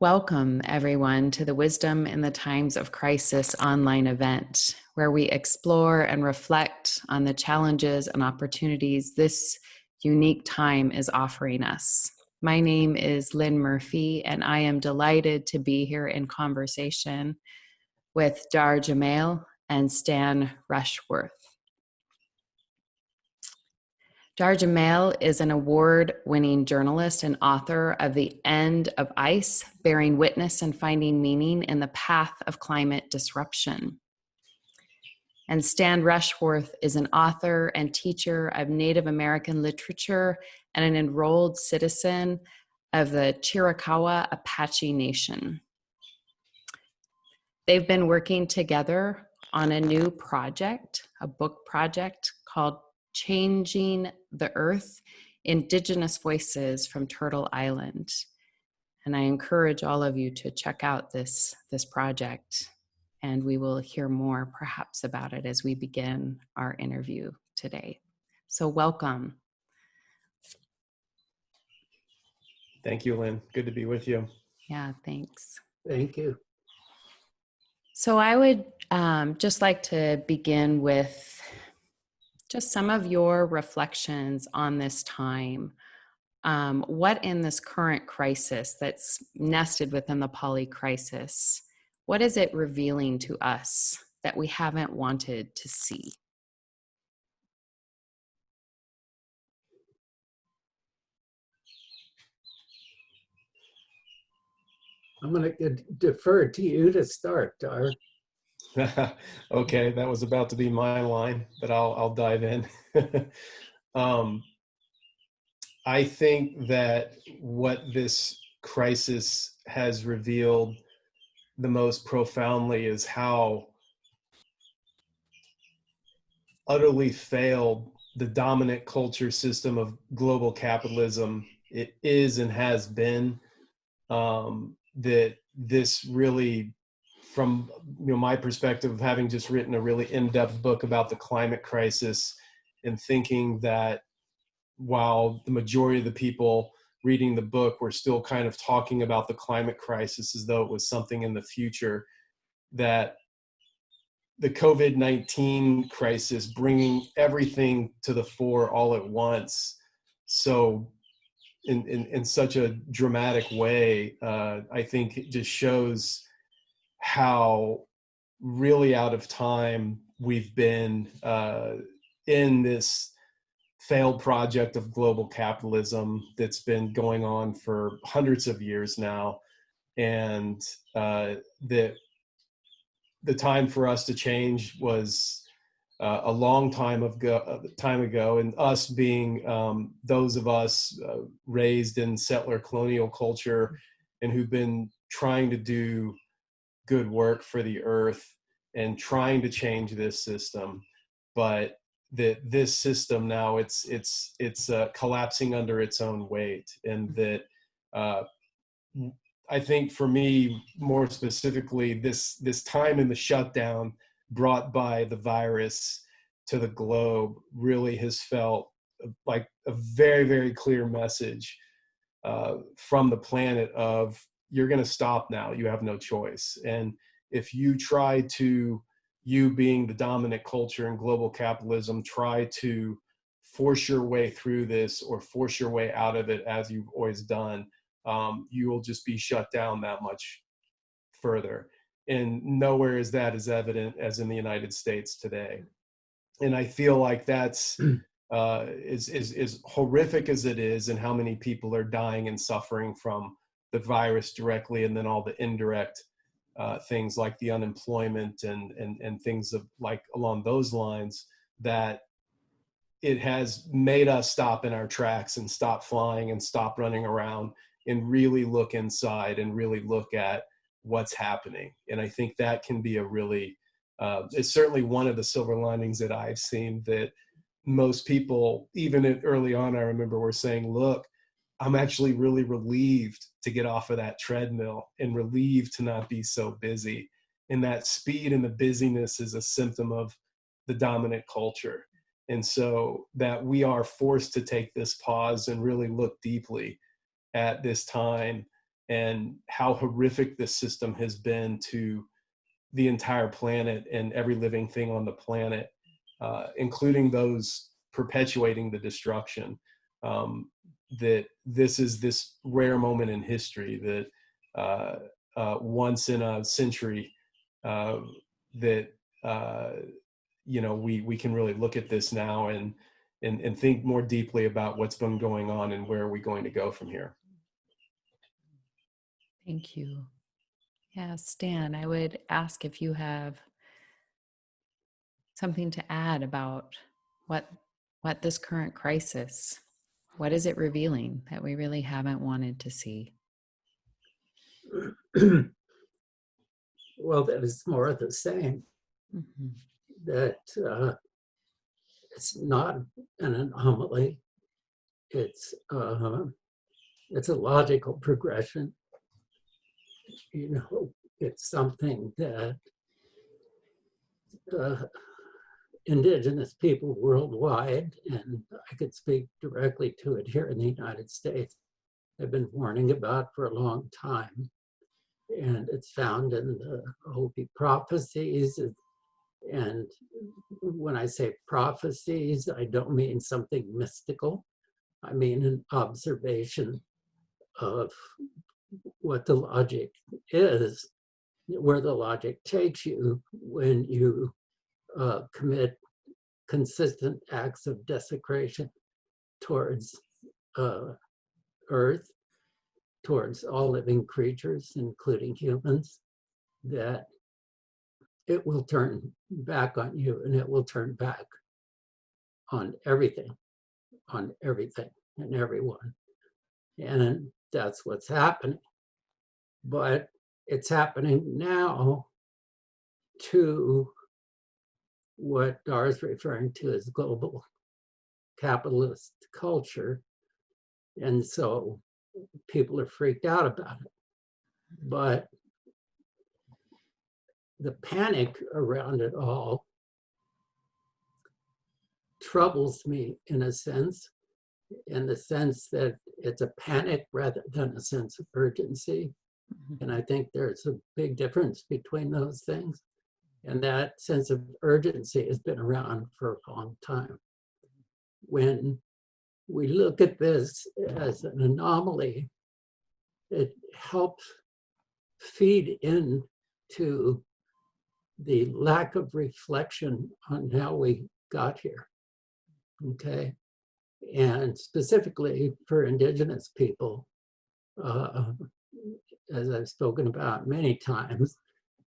Welcome, everyone, to the Wisdom in the Times of Crisis online event, where we explore and reflect on the challenges and opportunities this unique time is offering us. My name is Lynn Murphy, and I am delighted to be here in conversation with Dahr Jamail and Stan Rushworth. Dahr Jamail is an award-winning journalist and author of The End of Ice, Bearing Witness and Finding Meaning in the Path of Climate Disruption. And Stan Rushworth is an author and teacher of Native American literature and an enrolled citizen of the Chiricahua Apache Nation. They've been working together on a new project, a book project called Changing the Earth, Indigenous Voices from Turtle Island. And I encourage all of you to check out this project, and we will hear more perhaps about it as we begin our interview today. So welcome. Thank you, Lynn. Good to be with you. Yeah, thanks. Thank you. So I would just like to begin with just some of your reflections on this time. What in this current crisis that's nested within the poly crisis, what is it revealing to us that we haven't wanted to see? I'm going to defer to you to start, Dahr. Okay, that was about to be my line, but I'll dive in. I think that what this crisis has revealed the most profoundly is how utterly failed the dominant culture system of global capitalism it is and has been. That this really, from my perspective of having just written a really in-depth book about the climate crisis, and thinking that while the majority of the people reading the book were still kind of talking about the climate crisis as though it was something in the future, that the COVID-19 crisis bringing everything to the fore all at once, so in such a dramatic way, I think it just shows how really out of time we've been in this failed project of global capitalism that's been going on for hundreds of years now, and that the time for us to change was a long time ago, and us being those of us raised in settler colonial culture and who've been trying to do good work for the earth and trying to change this system, but that this system now it's collapsing under its own weight, and that I think for me more specifically, this time in the shutdown brought by the virus to the globe really has felt like a very, very clear message from the planet of, you're going to stop now, you have no choice. And if you try to, you being the dominant culture in global capitalism, try to force your way through this or force your way out of it as you've always done, you will just be shut down that much further. And nowhere is that as evident as in the United States today. And I feel like that's as horrific as it is, and how many people are dying and suffering from the virus directly, and then all the indirect things like the unemployment and things of like along those lines, that it has made us stop in our tracks and stop flying and stop running around and really look inside and really look at what's happening. And I think that can be a really, it's certainly one of the silver linings that I've seen, that most people, even early on, I remember were saying, look, I'm actually really relieved to get off of that treadmill and relieved to not be so busy. And that speed and the busyness is a symptom of the dominant culture. And so that we are forced to take this pause and really look deeply at this time and how horrific this system has been to the entire planet and every living thing on the planet, including those perpetuating the destruction. That this is this rare moment in history that once in a century that we can really look at this now and think more deeply about what's been going on and where are we going to go from here. Thank you. Yeah, Stan, I would ask if you have something to add about what this current crisis, what is it revealing that we really haven't wanted to see? Well, that is more of the same. Mm-hmm. That it's not an anomaly. It's a logical progression. It's something that Indigenous people worldwide, and I could speak directly to it here in the United States, have been warning about for a long time. And it's found in the Hopi prophecies. And when I say prophecies, I don't mean something mystical. I mean an observation of what the logic is, where the logic takes you when you commit consistent acts of desecration towards Earth, towards all living creatures, including humans, that it will turn back on you, and it will turn back on everything and everyone. And that's what's happening. But it's happening now to what Dahr is referring to as global capitalist culture. And so people are freaked out about it. But the panic around it all troubles me in the sense that it's a panic rather than a sense of urgency. Mm-hmm. And I think there's a big difference between those things. And that sense of urgency has been around for a long time. When we look at this as an anomaly, it helps feed into the lack of reflection on how we got here, okay? And specifically for Indigenous people, as I've spoken about many times,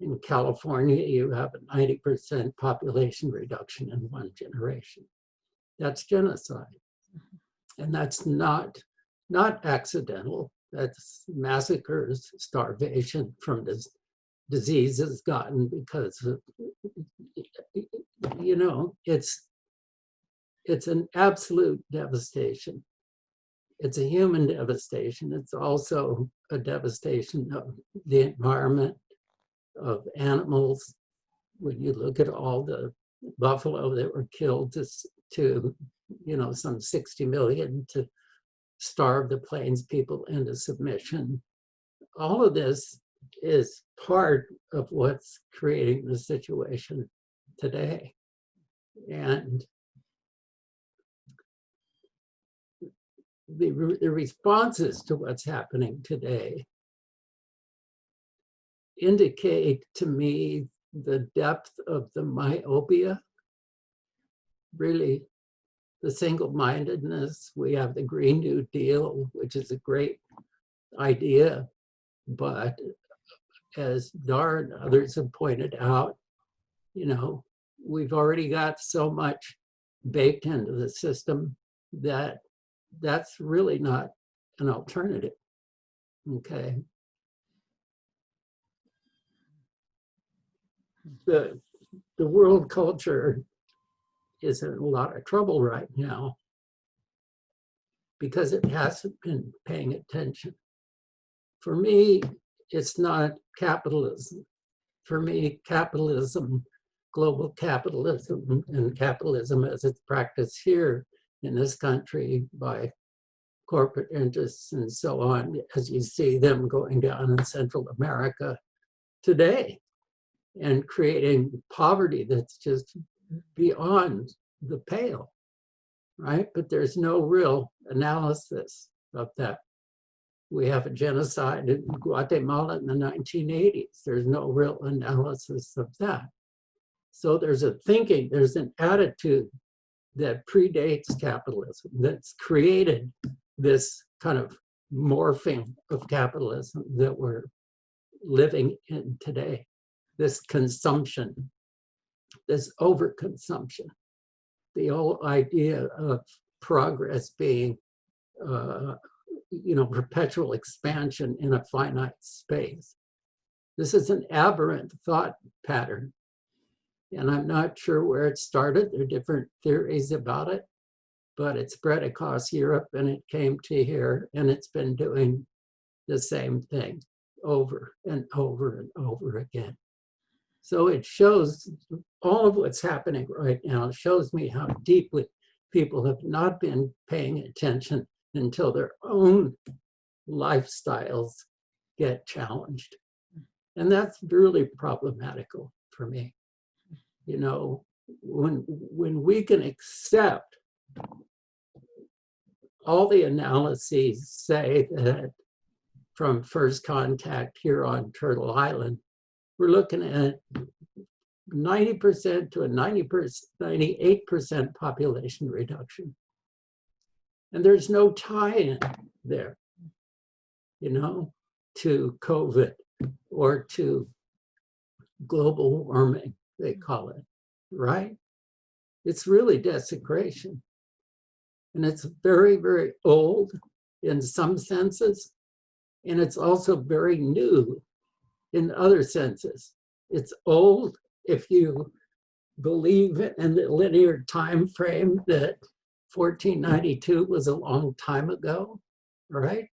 in California, you have a 90% population reduction in one generation. That's genocide. And that's not accidental. That's massacres, starvation from this diseases gotten because of, it's an absolute devastation. It's a human devastation. It's also a devastation of the environment, of animals. When you look at all the buffalo that were killed to some 60 million to starve the plains people into submission, all of this is part of what's creating the situation today. And the responses to what's happening today indicate to me the depth of the myopia, really the single-mindedness. We have the Green New Deal, which is a great idea, but as Dahr and others have pointed out, we've already got so much baked into the system that that's really not an alternative, okay? The world culture is in a lot of trouble right now because it hasn't been paying attention. For me, it's not capitalism. For me, capitalism, global capitalism, and capitalism as it's practiced here in this country by corporate interests and so on, as you see them going down in Central America today and creating poverty that's just beyond the pale, right? But there's no real analysis of that. We have a genocide in Guatemala in the 1980s. There's no real analysis of that. So there's a thinking, there's an attitude that predates capitalism that's created this kind of morphing of capitalism that we're living in today. This consumption, this overconsumption, the whole idea of progress being perpetual expansion in a finite space. This is an aberrant thought pattern. And I'm not sure where it started. There are different theories about it, but it spread across Europe and it came to here, and it's been doing the same thing over and over and over again. So it shows all of what's happening right now. It shows me how deeply people have not been paying attention until their own lifestyles get challenged. And that's really problematical for me. You know, when we can accept all the analyses say that from first contact here on Turtle Island, we're looking at 90% to a 98% population reduction. And there's no tie-in there, you know, to COVID or to global warming, they call it, right? It's really desecration. And it's very, very old in some senses. And it's also very new in other senses. It's old if you believe in the linear time frame that 1492 was a long time ago, right?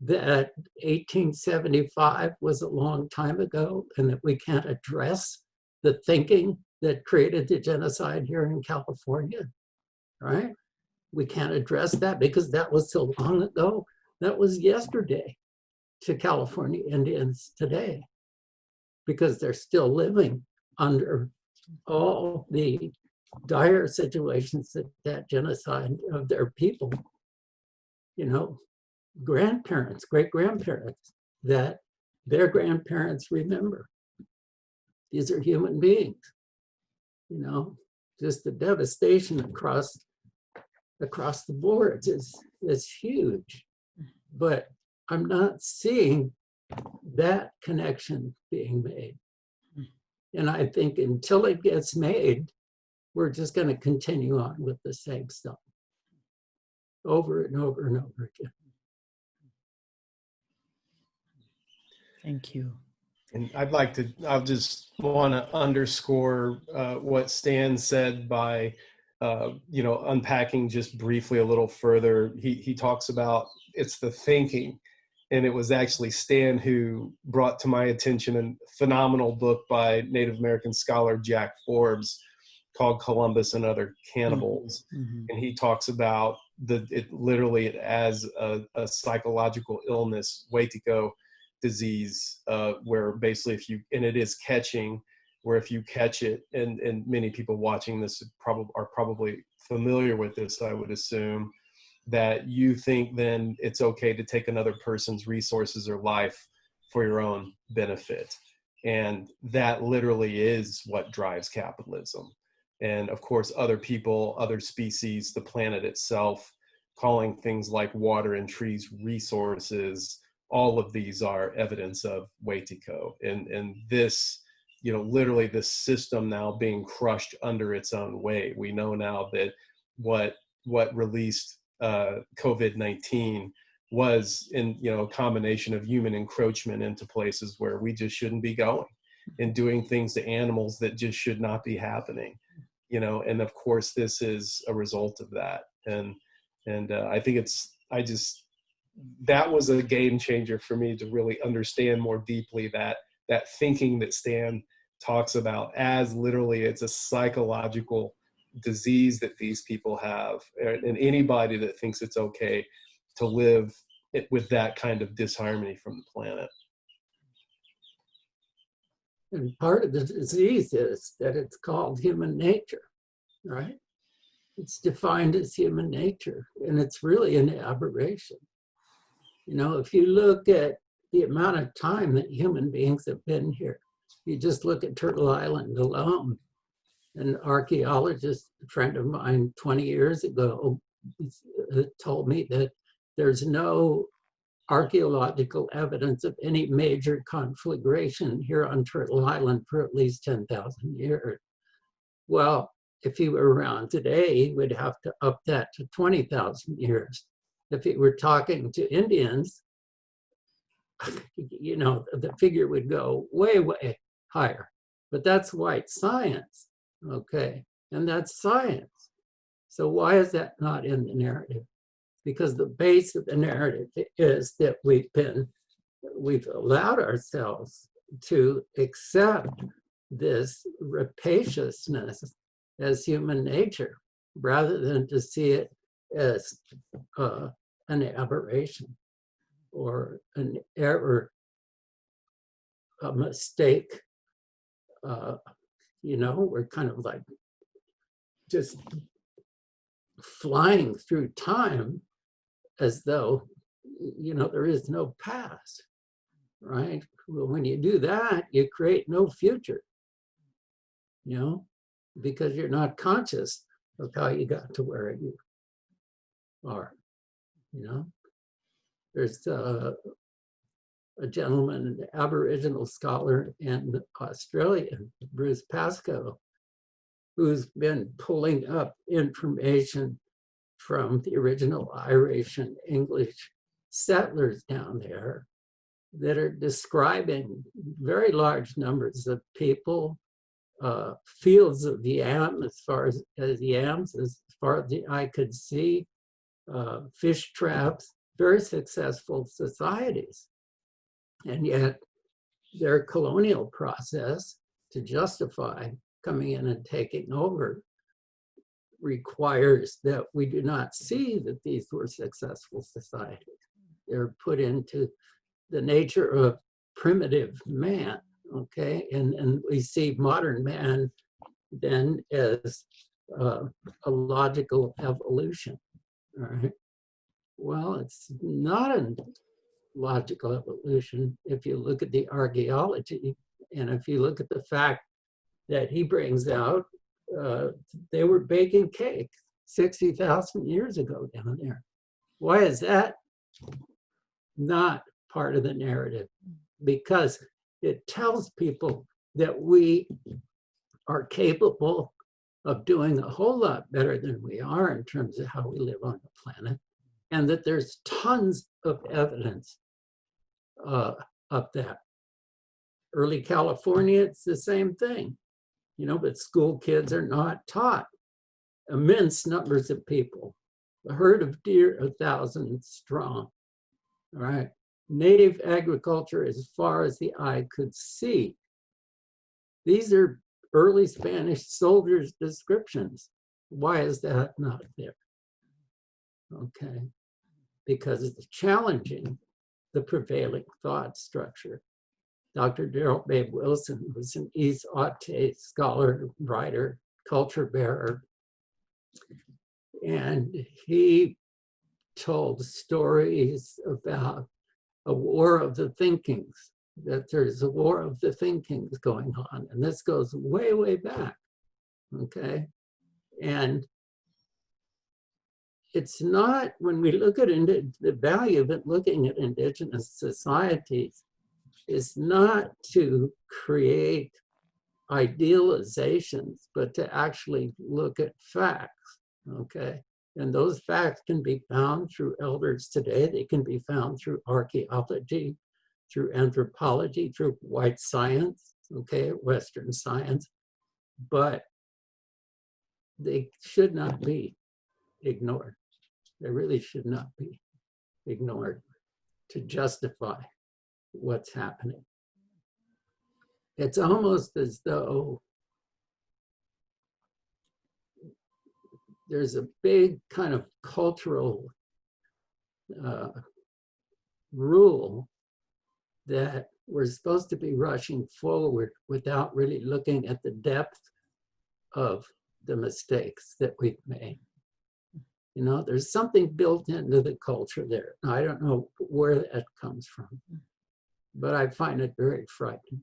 That 1875 was a long time ago, and that we can't address the thinking that created the genocide here in California, right? We can't address that because that was so long ago. That was yesterday to California Indians today, because they're still living under all the dire situations that genocide of their people, you know, grandparents, great-grandparents, that their grandparents remember. These are human beings, you know, just the devastation across the boards is huge. But I'm not seeing that connection being made. And I think until it gets made, we're just going to continue on with the same stuff over and over and over again. Thank you. And I'll just want to underscore what Stan said by, unpacking just briefly a little further. He talks about it's the thinking. And it was actually Stan who brought to my attention a phenomenal book by Native American scholar Jack Forbes called Columbus and Other Cannibals. Mm-hmm. And he talks about it literally as a psychological illness, Wetiko disease, where basically it is catching, where if you catch it, and many people watching this are probably familiar with this, I would assume, that you think then it's okay to take another person's resources or life for your own benefit. And that literally is what drives capitalism. And of course, other people, other species, the planet itself, calling things like water and trees resources, all of these are evidence of Wetiko. And this, literally this system now being crushed under its own weight. We know now that what released COVID-19 was in a combination of human encroachment into places where we just shouldn't be going, and doing things to animals that just should not be happening, and of course this is a result of that. And I think that was a game changer for me to really understand more deeply that thinking that Stan talks about as literally it's a psychological disease that these people have, and anybody that thinks it's okay to live with that kind of disharmony from the planet. And part of the disease is that it's called human nature, right? It's defined as human nature, and it's really an aberration. You know, if you look at the amount of time that human beings have been here, you just look at Turtle Island alone. An archaeologist, a friend of mine 20 years ago, told me that there's no archaeological evidence of any major conflagration here on Turtle Island for at least 10,000 years. Well, if he were around today, he would have to up that to 20,000 years. If he were talking to Indians, you know, the figure would go way, way higher. But that's white science, okay? And that's science. So why is that not in the narrative? Because the base of the narrative is that we've allowed ourselves to accept this rapaciousness as human nature, rather than to see it as an aberration or an error, a mistake. You know, we're kind of like just flying through time as though, you know, there is no past, right? Well, when you do that, you create no future, you know, because you're not conscious of how you got to where you are, you know. There's a gentleman, an Aboriginal scholar in Australia, Bruce Pascoe, who's been pulling up information from the original Irish and English settlers down there that are describing very large numbers of people, fields of yam as far as yams, as far as the eye could see, fish traps, very successful societies. And yet their colonial process to justify coming in and taking over requires that we do not see that these were successful societies. They're put into the nature of primitive man, okay? And we see modern man then as a logical evolution, all right? Well, it's not a logical evolution if you look at the archaeology, and if you look at the fact that he brings out, they were baking cake 60,000 years ago down there. Why is that not part of the narrative? Because it tells people that we are capable of doing a whole lot better than we are in terms of how we live on the planet, and that there's tons of evidence of that. Early California, it's the same thing, you know, but school kids are not taught. Immense numbers of people, a herd of deer 1,000 strong, all right? Native agriculture as far as the eye could see. These are early Spanish soldiers' descriptions. Why is that not there? Okay, because it's challenging the prevailing thought structure. Dr. Daryl Babe Wilson was an East Aute scholar, writer, culture bearer, and he told stories about a war of the thinkings, that there's a war of the thinkings going on, and this goes way, way back, okay? And it's not, when we look at the value of it, looking at indigenous societies, is not to create idealizations, but to actually look at facts, okay? And those facts can be found through elders today. They can be found through archaeology, through anthropology, through white science, okay, Western science, but they should not be ignored. They really should not be ignored to justify what's happening. It's almost as though there's a big kind of cultural rule that we're supposed to be rushing forward without really looking at the depth of the mistakes that we've made. You know, there's something built into the culture there. Now, I don't know where that comes from, but I find it very frightening.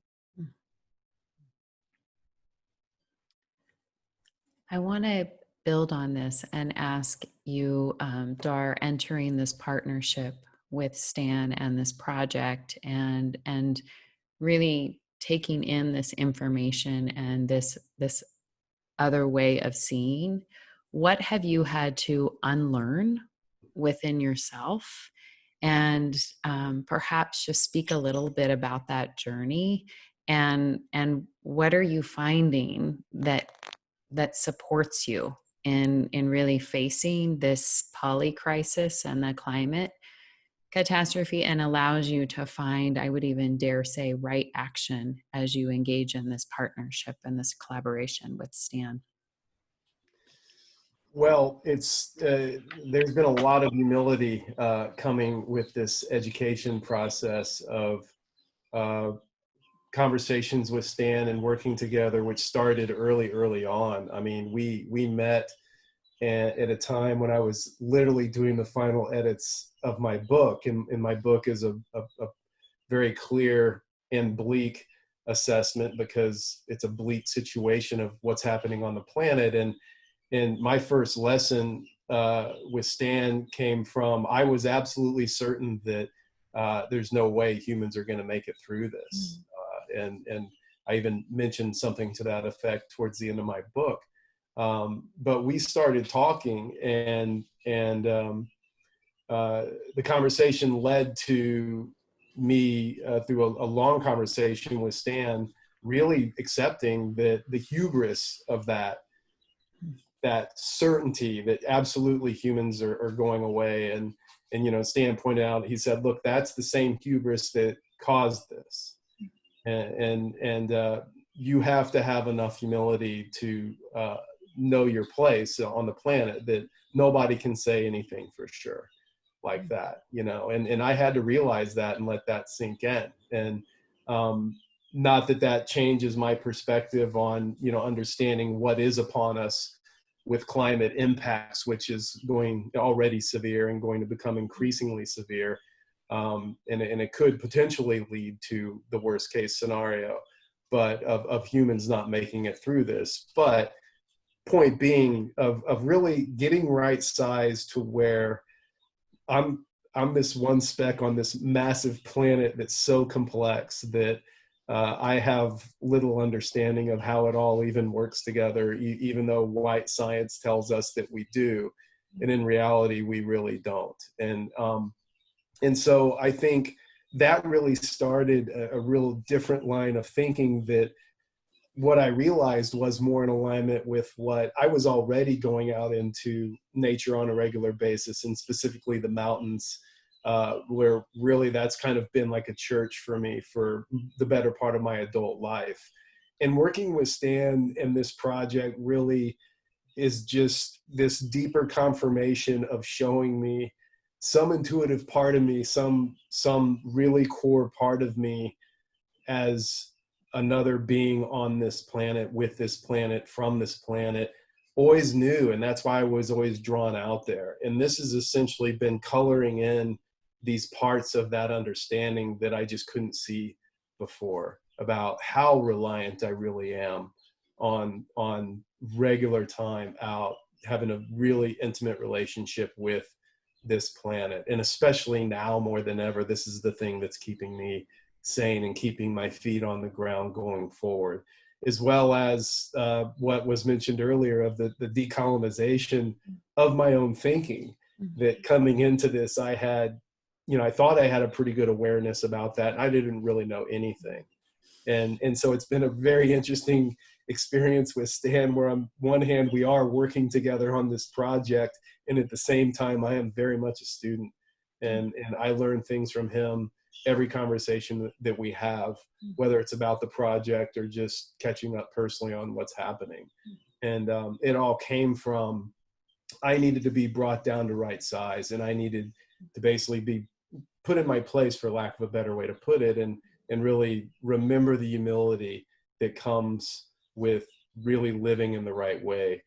I want to build on this and ask you, Dahr, entering this partnership with Stan and this project, and really taking in this information and this other way of seeing. What have you had to unlearn within yourself? And perhaps just speak a little bit about that journey, and what are you finding that supports you in really facing this poly crisis and the climate catastrophe, and allows you to find, I would even dare say, right action as you engage in this partnership and this collaboration with Stan? Well, it's there's been a lot of humility coming with this education process of conversations with Stan and working together, which started early on. I mean, we met at a time when I was literally doing the final edits of my book, and my book is a very clear and bleak assessment because it's a bleak situation of what's happening on the planet. And my first lesson with Stan came from, I was absolutely certain that there's no way humans are going to make it through this. And I even mentioned something to that effect towards the end of my book. But we started talking, and the conversation led to me through a long conversation with Stan, really accepting that the hubris of that certainty that absolutely humans are going away. And you know, Stan pointed out, he said, look, that's the same hubris that caused this. And you have to have enough humility to know your place on the planet, that nobody can say anything for sure like that, you know. And I had to realize that and let that sink in. And not that changes my perspective on, you know, understanding what is upon us with climate impacts, which is going already severe and going to become increasingly severe. And it could potentially lead to the worst case scenario, but of humans not making it through this. But point being of really getting right size to where I'm this one speck on this massive planet that's so complex that I have little understanding of how it all even works together, even though white science tells us that we do. And in reality, we really don't. And so I think that really started a real different line of thinking, that what I realized was more in alignment with what I was already going out into nature on a regular basis, and specifically the mountains, where really that's kind of been like a church for me for the better part of my adult life. And working with Stan and this project really is just this deeper confirmation of showing me some intuitive part of me, some really core part of me as another being on this planet, with this planet, from this planet, always knew. And that's why I was always drawn out there. And this has essentially been coloring in these parts of that understanding that I just couldn't see before, about how reliant I really am on regular time out, having a really intimate relationship with this planet. And especially now more than ever, this is the thing that's keeping me sane and keeping my feet on the ground going forward, as well as what was mentioned earlier of the decolonization of my own thinking. That coming into this, I had, you know, I thought I had a pretty good awareness about that. I didn't really know anything. And so it's been a very interesting experience with Stan, where on one hand, we are working together on this project, and at the same time, I am very much a student, and I learn things from him every conversation that we have, whether it's about the project or just catching up personally on what's happening. And it all came from, I needed to be brought down to right size, and I needed basically be put in my place, for lack of a better way to put it, and really remember the humility that comes with really living in the right way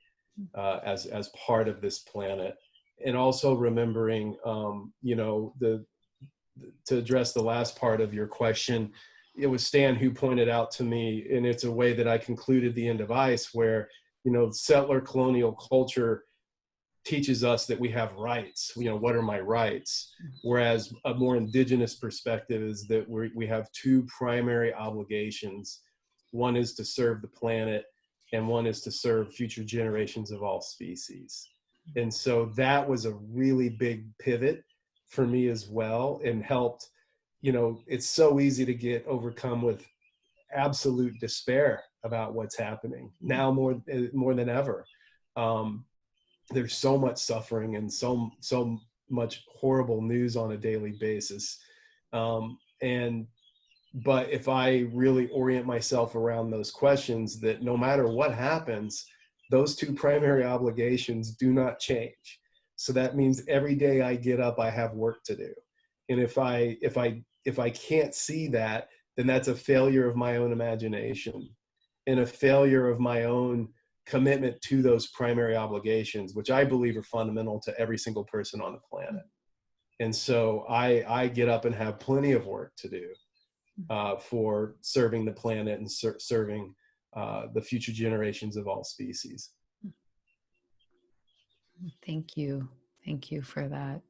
as part of this planet. And also remembering, you know, to address the last part of your question, it was Stan who pointed out to me, and it's a way that I concluded the end of ICE, where, you know, settler colonial culture teaches us that we have rights. You know, what are my rights? Whereas a more indigenous perspective is that we have two primary obligations. One is to serve the planet, and one is to serve future generations of all species. And so that was a really big pivot for me as well, and helped, you know, it's so easy to get overcome with absolute despair about what's happening now more than ever. There's so much suffering and so much horrible news on a daily basis. But if I really orient myself around those questions, that no matter what happens, those two primary obligations do not change. So that means every day I get up, I have work to do. And if I can't see that, then that's a failure of my own imagination and a failure of my own commitment to those primary obligations, which I believe are fundamental to every single person on the planet. And so I get up and have plenty of work to do for serving the planet and serving the future generations of all species. Thank you. Thank you for that.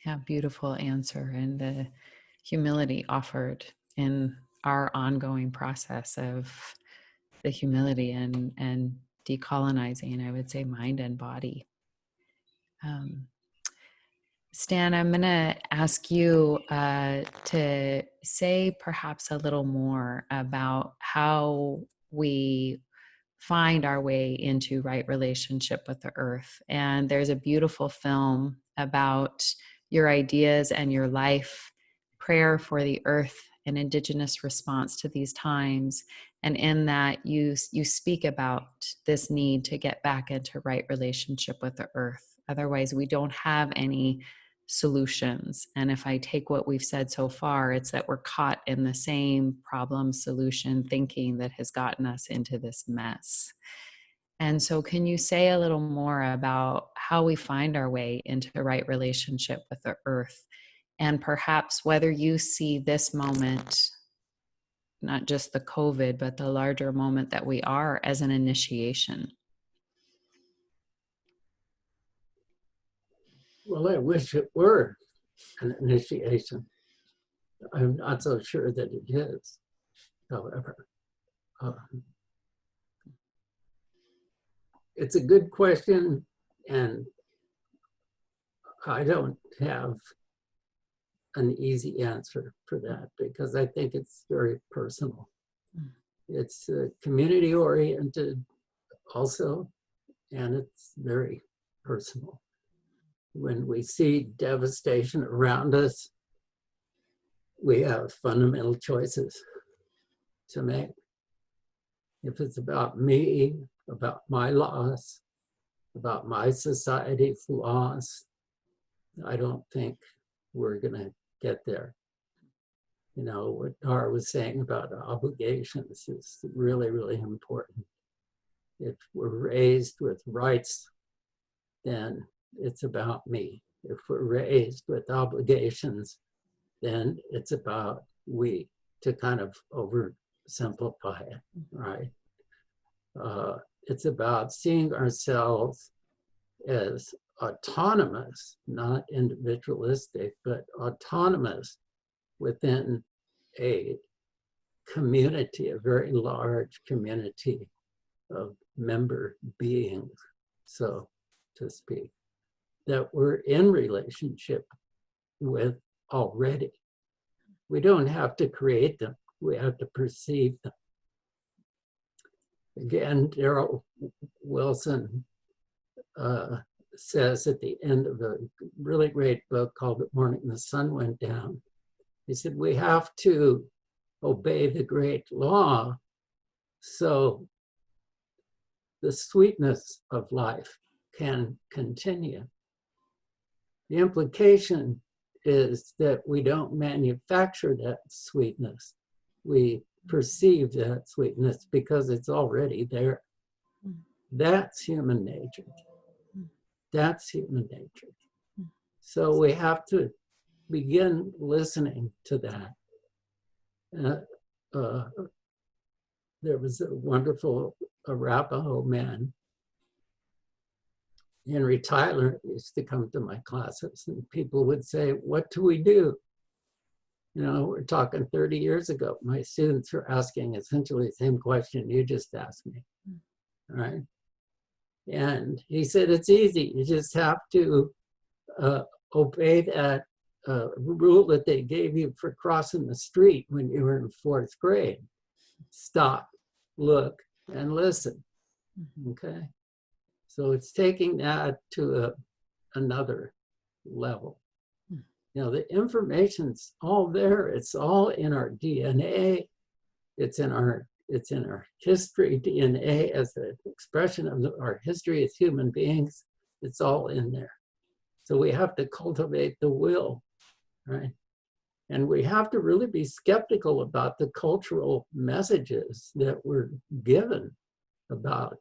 Yeah, beautiful answer, and the humility offered in our ongoing process of the humility and decolonizing, I would say, mind and body. Stan, I'm going to ask you to say perhaps a little more about how we find our way into right relationship with the earth. And there's a beautiful film about your ideas and your life, prayer for the earth, an Indigenous response to these times. And in that, you speak about this need to get back into right relationship with the earth. Otherwise, we don't have any solutions. And if I take what we've said so far, it's that we're caught in the same problem solution thinking that has gotten us into this mess. And so can you say a little more about how we find our way into the right relationship with the earth, and perhaps whether you see this moment, not just the COVID, but the larger moment that we are, as an initiation? Well, I wish it were an initiation. I'm not so sure that it is, however. It's a good question, and I don't have an easy answer for that, because I think it's very personal. It's community oriented also, and it's very personal. When we see devastation around us, we have fundamental choices to make. If it's about me, about my loss, about my society's loss, I don't think we're going to get there. You know, what Dahr was saying about obligations is really, really important. If we're raised with rights, then it's about me. If we're raised with obligations, then it's about we, to kind of oversimplify it, right? It's about seeing ourselves as autonomous, not individualistic, but autonomous within a community, a very large community of member beings, so to speak, that we're in relationship with already. We don't have to create them, we have to perceive them. Again, Daryl Wilson says at the end of a really great book called The Morning the Sun Went Down, he said, we have to obey the great law so the sweetness of life can continue. The implication is that we don't manufacture that sweetness. We perceive that sweetness because it's already there. That's human nature. That's human nature. So we have to begin listening to that. There was a wonderful Arapaho man, Henry Tyler, used to come to my classes, and people would say, "What do we do?" You know, we're talking 30 years ago. My students are asking essentially the same question you just asked me, right? And he said, it's easy. You just have to obey that rule that they gave you for crossing the street when you were in 4th grade. Stop, look, and listen, okay? So it's taking that to another level. You know, the information's all there. It's all in our DNA. It's in our history. DNA as an expression of our history as human beings. It's all in there. So we have to cultivate the will, right? And we have to really be skeptical about the cultural messages that we're given about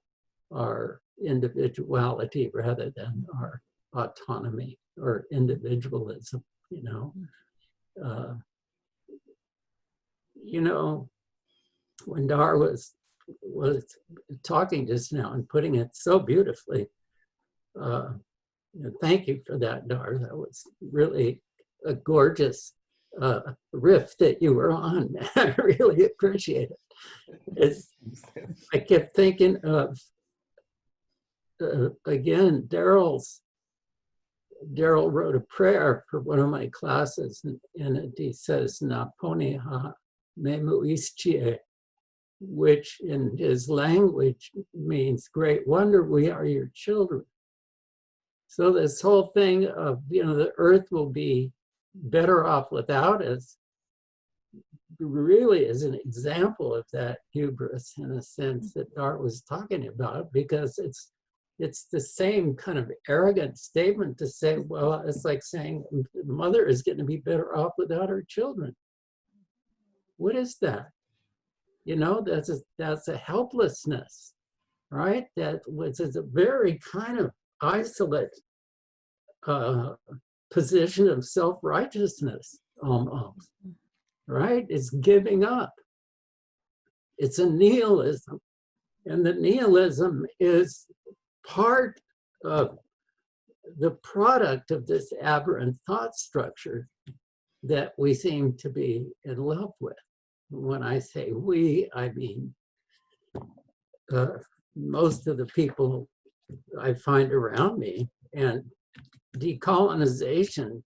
our individuality rather than our autonomy or individualism, you know. When Dahr was talking just now and putting it so beautifully, thank you for that, Dahr. That was really a gorgeous riff that you were on. I really appreciate it. I kept thinking of, again, Daryl wrote a prayer for one of my classes, and he says, "Na poni ha memu ischie," which in his language means great wonder, we are your children. So this whole thing of, the earth will be better off without us really is an example of that hubris, in a sense, that Dahr was talking about, because it's the same kind of arrogant statement to say, well, it's like saying mother is going to be better off without her children. What is that? That's a helplessness, right? That is a very kind of isolate position of self-righteousness almost, right? It's giving up. It's a nihilism. And the nihilism is part of the product of this aberrant thought structure that we seem to be in love with. When I say we, I mean most of the people I find around me. And decolonization,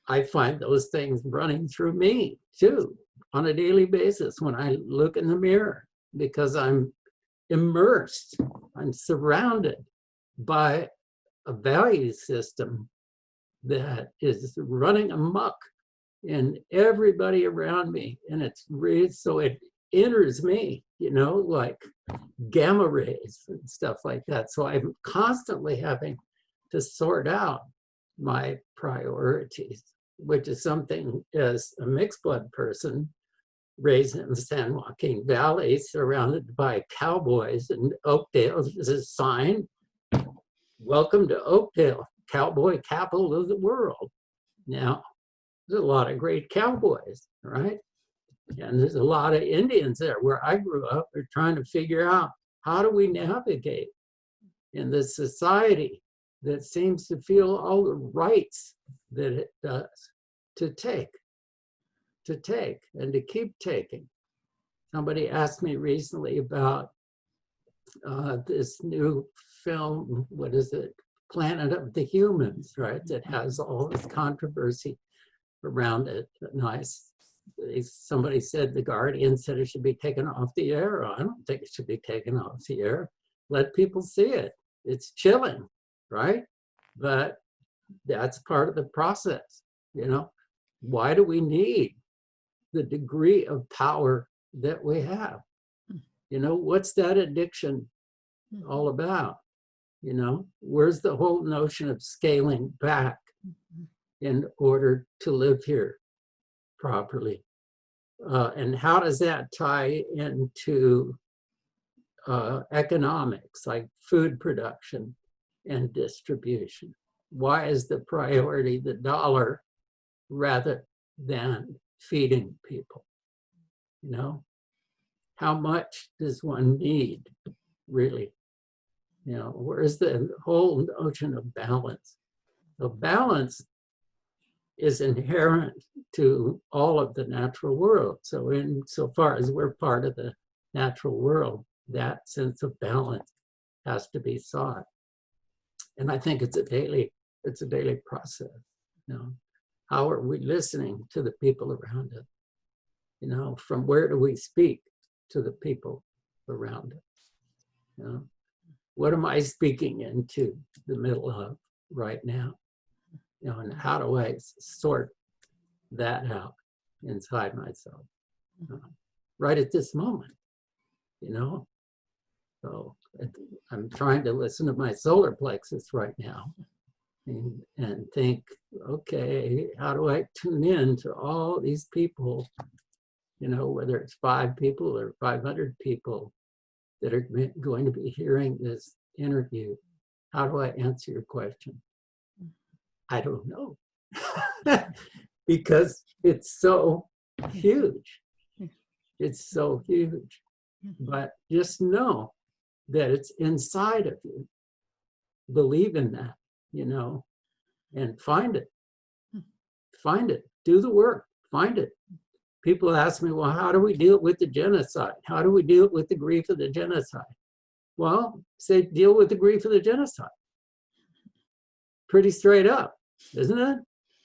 I find those things running through me too on a daily basis when I look in the mirror, because I'm immersed, I'm surrounded by a value system that is running amok in everybody around me. And it's really, so it enters me, like gamma rays and stuff like that. So I'm constantly having to sort out my priorities, which is something as a mixed blood person raised in the San Joaquin Valley, surrounded by cowboys, and Oakdale is a sign, welcome to Oakdale, cowboy capital of the world. Now, there's a lot of great cowboys, right? And there's a lot of Indians there. Where I grew up, they're trying to figure out, how do we navigate in this society that seems to feel all the rights that it does to take and to keep taking. Somebody asked me recently about this new film, what is it? Planet of the Humans, right? That has all this controversy around it. Somebody said, The Guardian said it should be taken off the air. I don't think it should be taken off the air. Let people see it. It's chilling, right? But that's part of the process, Why do we need the degree of power that we have? What's that addiction all about? Where's the whole notion of scaling back? in order to live here properly. And how does that tie into economics, like food production and distribution? Why is the priority the dollar rather than feeding people? You know, how much does one need, really? You know, where's the whole notion of balance? The balance is inherent to all of the natural world. So insofar as we're part of the natural world, that sense of balance has to be sought. And I think it's a daily process. You know, how are we listening to the people around us? You know, from where do we speak to the people around us? You know, what am I speaking into the middle of right now? You know, and how do I sort that out inside myself right at this moment? You know, so I'm trying to listen to my solar plexus right now and think, okay, how do I tune in to all these people, you know, whether it's 5 people or 500 people that are going to be hearing this interview? How do I answer your question? I don't know. Because it's so huge. It's so huge. But just know that it's inside of you. Believe in that, you know, and find it. Find it. Do the work. Find it. People ask me, well, how do we deal with the genocide? How do we deal with the grief of the genocide? Well, say deal with the grief of the genocide. Pretty straight up, isn't it?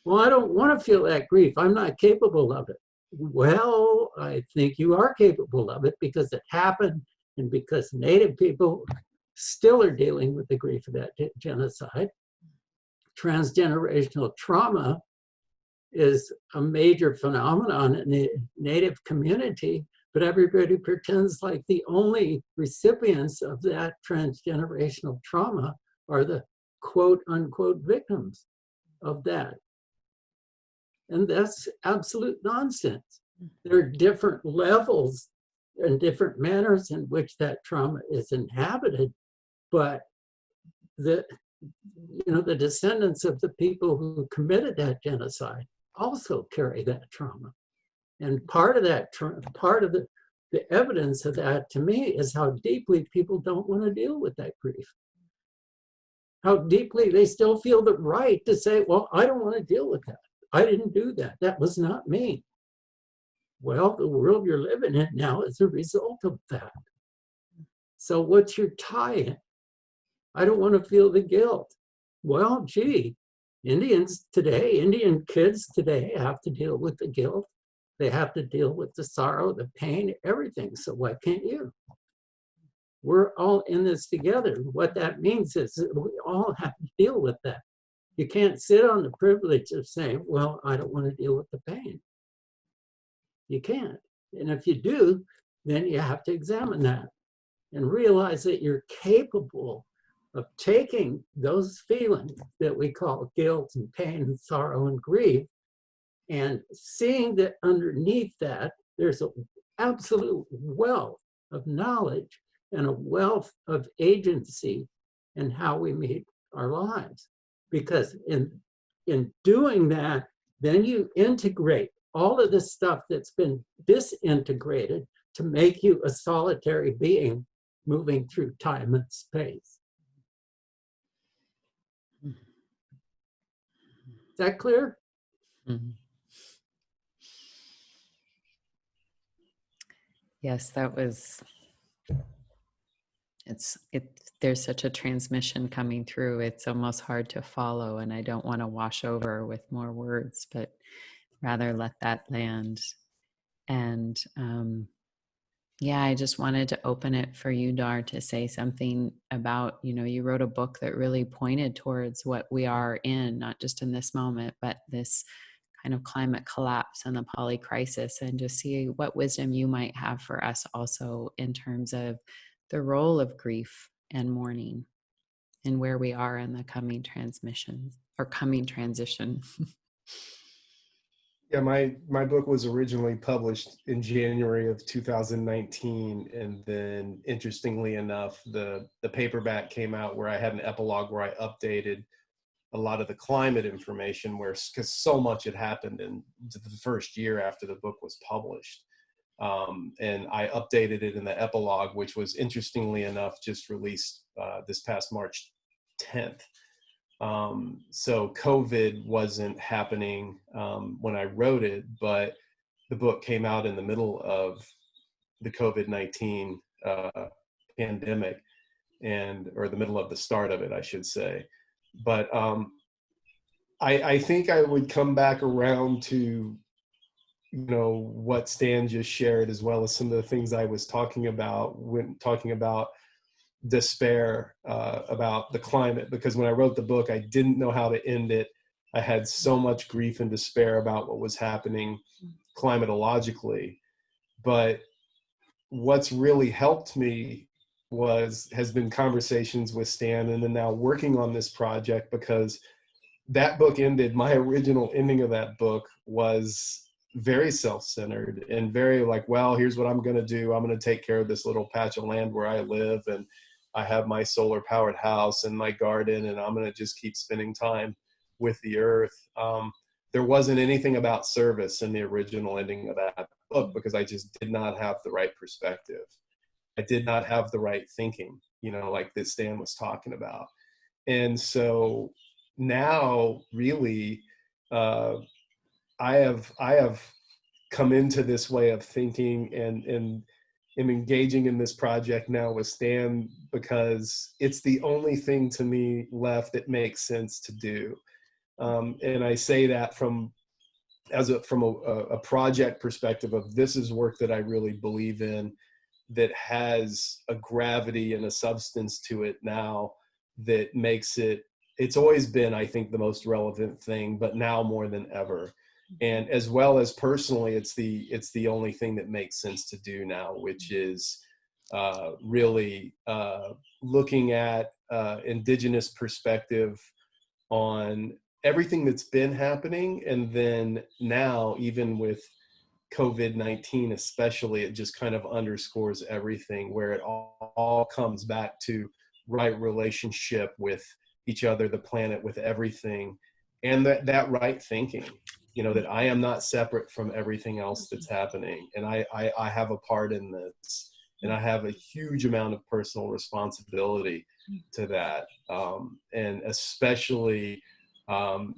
Well, I don't want to feel that grief. I'm not capable of it. Well, I think you are capable of it because it happened and because Native people still are dealing with the grief of that genocide. Transgenerational trauma is a major phenomenon in the Native community, but everybody pretends like the only recipients of that transgenerational trauma are the quote unquote victims of that. And that's absolute nonsense. There are different levels and different manners in which that trauma is inhabited, but the descendants of the people who committed that genocide also carry that trauma. And part of that, part of the evidence of that to me is how deeply people don't want to deal with that grief. How deeply they still feel the right to say, well, I don't want to deal with that. I didn't do that. That was not me. Well, the world you're living in now is a result of that. So what's your tie-in? I don't want to feel the guilt. Well, gee, Indian kids today have to deal with the guilt. They have to deal with the sorrow, the pain, everything. So why can't you? We're all in this together. What that means is that we all have to deal with that. You can't sit on the privilege of saying, well, I don't want to deal with the pain. You can't. And if you do, then you have to examine that and realize that you're capable of taking those feelings that we call guilt and pain and sorrow and grief and seeing that underneath that, there's an absolute wealth of knowledge and a wealth of agency in how we meet our lives. Because in doing that, then you integrate all of the stuff that's been disintegrated to make you a solitary being moving through time and space. Is that clear? Mm-hmm. Yes, that was, there's such a transmission coming through. It's almost hard to follow, and I don't want to wash over with more words, but rather let that land. And yeah, I just wanted to open it for you, Dahr, to say something about, you wrote a book that really pointed towards what we are in, not just in this moment, but this kind of climate collapse and the poly crisis, and just see what wisdom you might have for us also in terms of the role of grief and mourning and where we are in the coming transmission or coming transition. Yeah, my book was originally published in January of 2019, and then interestingly enough, the paperback came out where I had an epilogue where I updated a lot of the climate information, where because so much had happened in the first year after the book was published. And I updated it in the epilogue, which was interestingly enough just released this past March 10th. So COVID wasn't happening when I wrote it, but the book came out in the middle of the COVID-19 pandemic, or the middle of the start of it, I should say. But I think I would come back around to, what Stan just shared, as well as some of the things I was talking about when talking about despair about the climate, because when I wrote the book, I didn't know how to end it. I had so much grief and despair about what was happening climatologically. But what's really helped me has been conversations with Stan, and then now working on this project, because that book ended, my original ending of that book was very self-centered and very like, well, here's what I'm going to do. I'm going to take care of this little patch of land where I live, and I have my solar powered house and my garden, and I'm going to just keep spending time with the earth. There wasn't anything about service in the original ending of that book, because I just did not have the right perspective. I did not have the right thinking, like that Stan was talking about. And so now really, I have come into this way of thinking, and am engaging in this project now with Stan, because it's the only thing to me left that makes sense to do. And I say that from a project perspective of, this is work that I really believe in, that has a gravity and a substance to it now that makes it's always been, I think, the most relevant thing, but now more than ever. And as well as personally, it's the only thing that makes sense to do now, which is really looking at Indigenous perspective on everything that's been happening. And then now, even with COVID-19 especially, it just kind of underscores everything, where it all comes back to right relationship with each other, the planet, with everything, and that right thinking, that I am not separate from everything else that's happening, and I have a part in this, and I have a huge amount of personal responsibility to that, and especially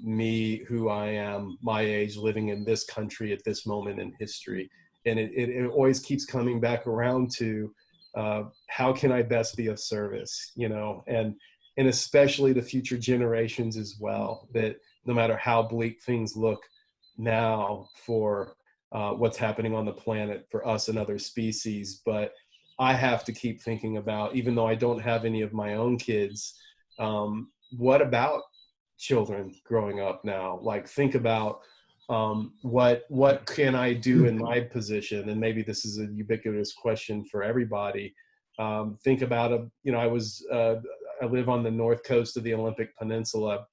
me, who I am, my age, living in this country at this moment in history. And it always keeps coming back around to how can I best be of service, and especially the future generations as well, that no matter how bleak things look now for what's happening on the planet for us and other species, but I have to keep thinking about, even though I don't have any of my own kids, what about children growing up now? Like, think about what can I do in my position? And maybe this is a ubiquitous question for everybody. Think about I live on the north coast of the Olympic Peninsula,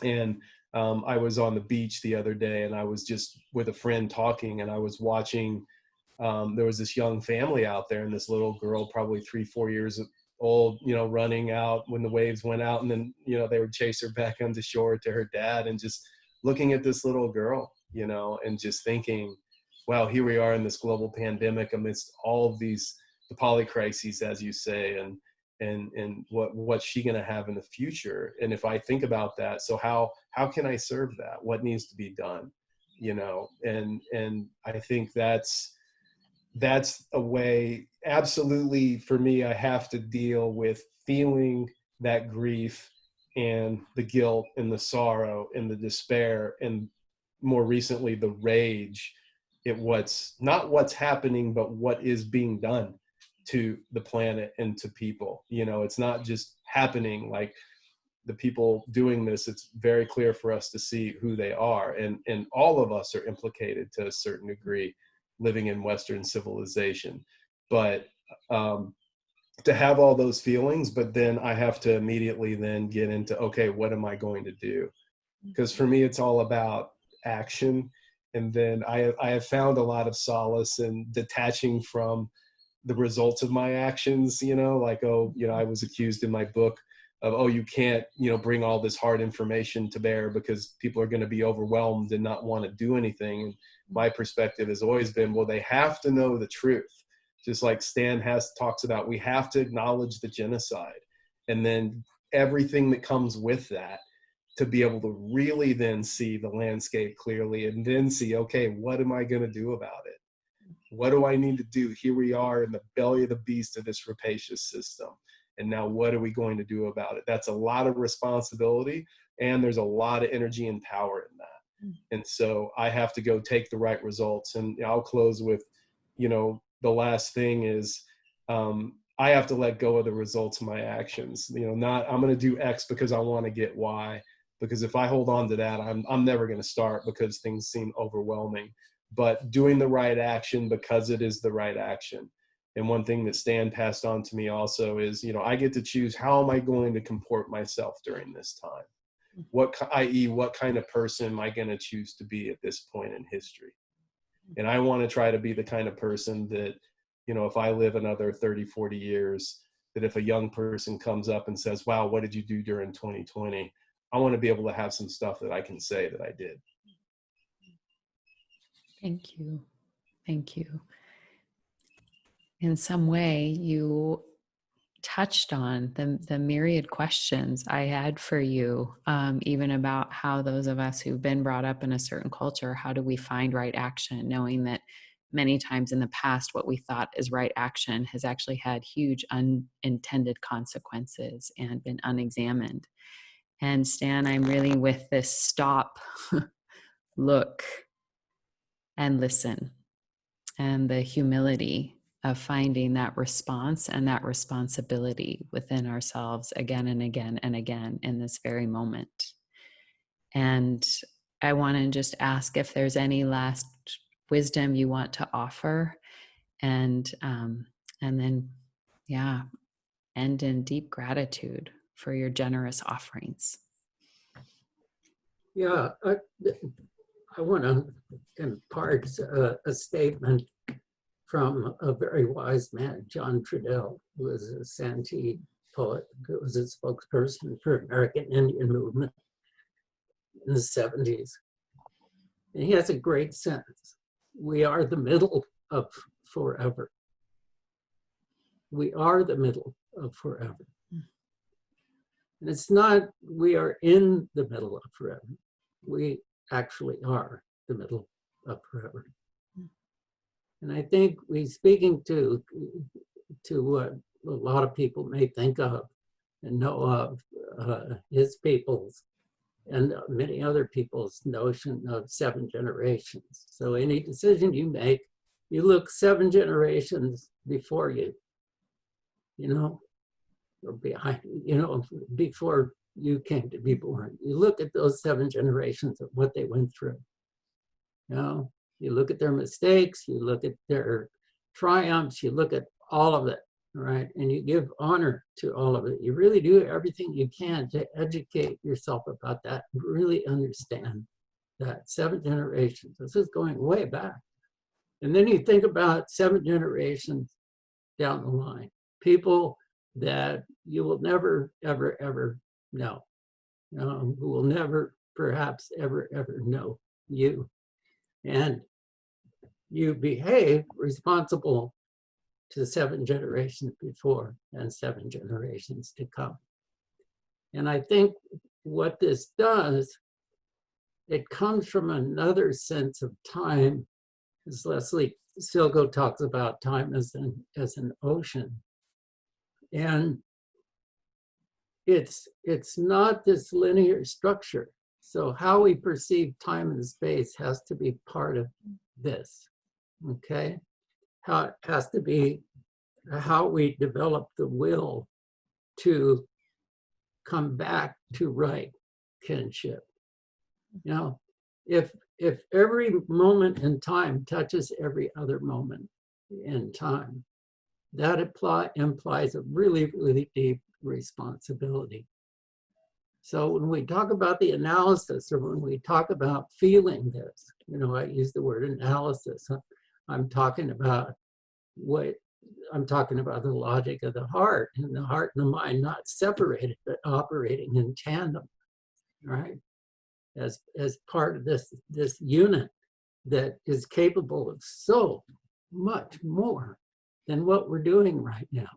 and I was on the beach the other day, and I was just with a friend talking, and I was watching. There was this young family out there, and this little girl, probably 3-4 years old, running out when the waves went out, and then they would chase her back onto shore to her dad, and just looking at this little girl, and just thinking, wow, here we are in this global pandemic amidst all of the polycrises, as you say, and what's she going to have in the future? And if I think about that, so how can I serve that? What needs to be done? And I think that's a way, absolutely, for me, I have to deal with feeling that grief and the guilt and the sorrow and the despair, and more recently the rage at not what's happening, but what is being done to the planet and to people. It's not just happening, like the people doing this, it's very clear for us to see who they are, and all of us are implicated to a certain degree living in Western civilization. But to have all those feelings, but then I have to immediately then get into, okay, what am I going to do? Because for me, it's all about action. And then I have found a lot of solace in detaching from the results of my actions, like, I was accused in my book of, you can't, bring all this hard information to bear because people are going to be overwhelmed and not want to do anything. And my perspective has always been, well, they have to know the truth. Just like Stan talks about, we have to acknowledge the genocide, and then everything that comes with that, to be able to really then see the landscape clearly, and then see, okay, what am I going to do about it? What do I need to do? Here we are in the belly of the beast of this rapacious system. And now what are we going to do about it? That's a lot of responsibility, and there's a lot of energy and power in that. And so I have to go take the right results. And I'll close with, the last thing is, I have to let go of the results of my actions. Not I'm going to do X because I want to get Y, because if I hold on to that, I'm never going to start because things seem overwhelming. But doing the right action because it is the right action. And one thing that Stan passed on to me also is, I get to choose, how am I going to comport myself during this time? I.e., what kind of person am I going to choose to be at this point in history? And I want to try to be the kind of person that, if I live another 30, 40 years, that if a young person comes up and says, wow, what did you do during 2020? I want to be able to have some stuff that I can say that I did. Thank you. Thank you. In some way, you touched on the myriad questions I had for you, even about how those of us who've been brought up in a certain culture, how do we find right action, knowing that many times in the past, what we thought is right action has actually had huge unintended consequences and been unexamined. And Stan, I'm really with this stop, look, and listen, and the humility of finding that response and that responsibility within ourselves again and again and again in this very moment. And I want to just ask if there's any last wisdom you want to offer, and then, end in deep gratitude for your generous offerings. Yeah, I want to impart a statement from a very wise man, John Trudell, who was a Santee poet, who was a spokesperson for American Indian movement in the 70s. And he has a great sentence: we are the middle of forever. We are the middle of forever. And it's not we are in the middle of forever. We actually are the middle of forever. And I think speaking to what a lot of people may think of and know of, his people's and many other people's notion of 7 generations. So any decision you make, you look 7 generations before you, or behind, before you came to be born. You look at those 7 generations of what they went through. You look at their mistakes, you look at their triumphs, you look at all of it, right? And you give honor to all of it. You really do everything you can to educate yourself about that, and really understand that 7 generations. This is going way back. And then you think about 7 generations down the line, people that you will never, ever, ever know, who will never, perhaps, ever, ever know you. And you behave responsible to 7 generations before and 7 generations to come. And I think what this does, it comes from another sense of time, as Leslie Silgo talks about time as an ocean. And it's not this linear structure. So how we perceive time and space has to be part of this, okay? How it has to be how we develop the will to come back to right kinship. If every moment in time touches every other moment in time, that implies a really, really deep responsibility. So when we talk about the analysis, or when we talk about feeling this, I use the word analysis. I'm talking about the logic of the heart, and the heart and the mind not separated, but operating in tandem, right? As part of this unit that is capable of so much more than what we're doing right now.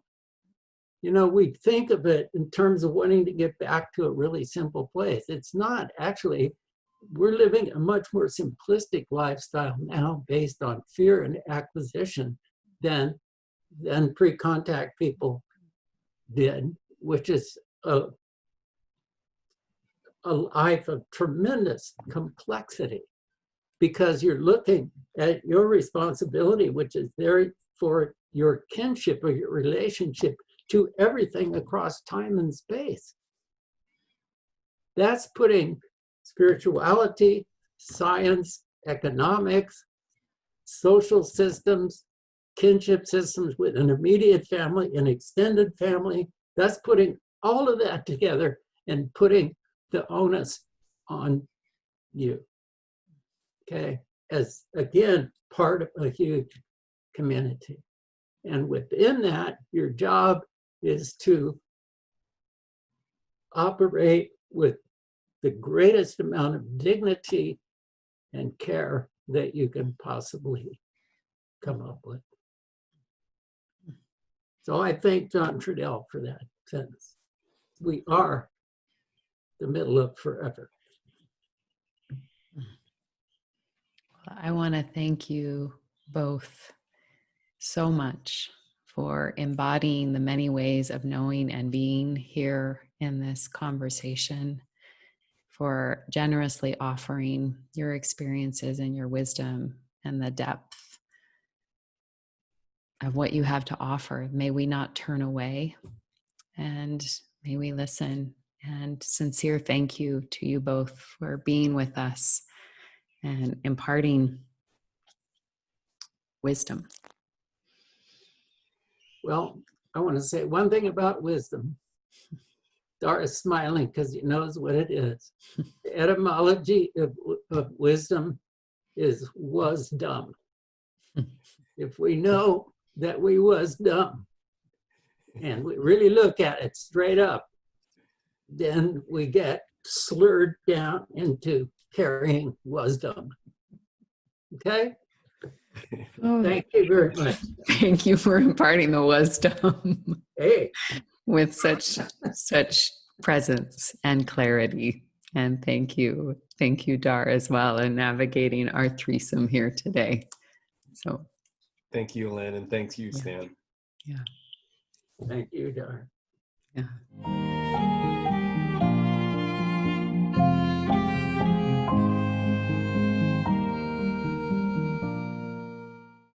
We think of it in terms of wanting to get back to a really simple place. It's not actually. We're living a much more simplistic lifestyle now based on fear and acquisition than pre-contact people did, which is a life of tremendous complexity, because you're looking at your responsibility, which is there for your kinship or your relationship to everything across time and space. That's putting spirituality, science, economics, social systems, kinship systems with an immediate family, an extended family. That's putting all of that together and putting the onus on you, okay? As, again, part of a huge community. And within that, your job is to operate with the greatest amount of dignity and care that you can possibly come up with. So I thank John Trudell for that sentence. We are the middle of forever. I want to thank you both so much for embodying the many ways of knowing and being here in this conversation, for generously offering your experiences and your wisdom and the depth of what you have to offer. May we not turn away, and may we listen. And sincere thank you to you both for being with us and imparting wisdom. Well, I want to say one thing about wisdom. Dahr is smiling because he knows what it is. The etymology of wisdom is was dumb. If we know that we was dumb and we really look at it straight up, then we get slurred down into carrying wisdom. Okay? Oh, thank you very much. Thank you for imparting the wisdom. Hey. With such presence and clarity. And thank you, Dahr, as well, in navigating our threesome here today. So thank you, Lynn, and thanks you, Stan. Yeah. Thank you, Dahr. Yeah.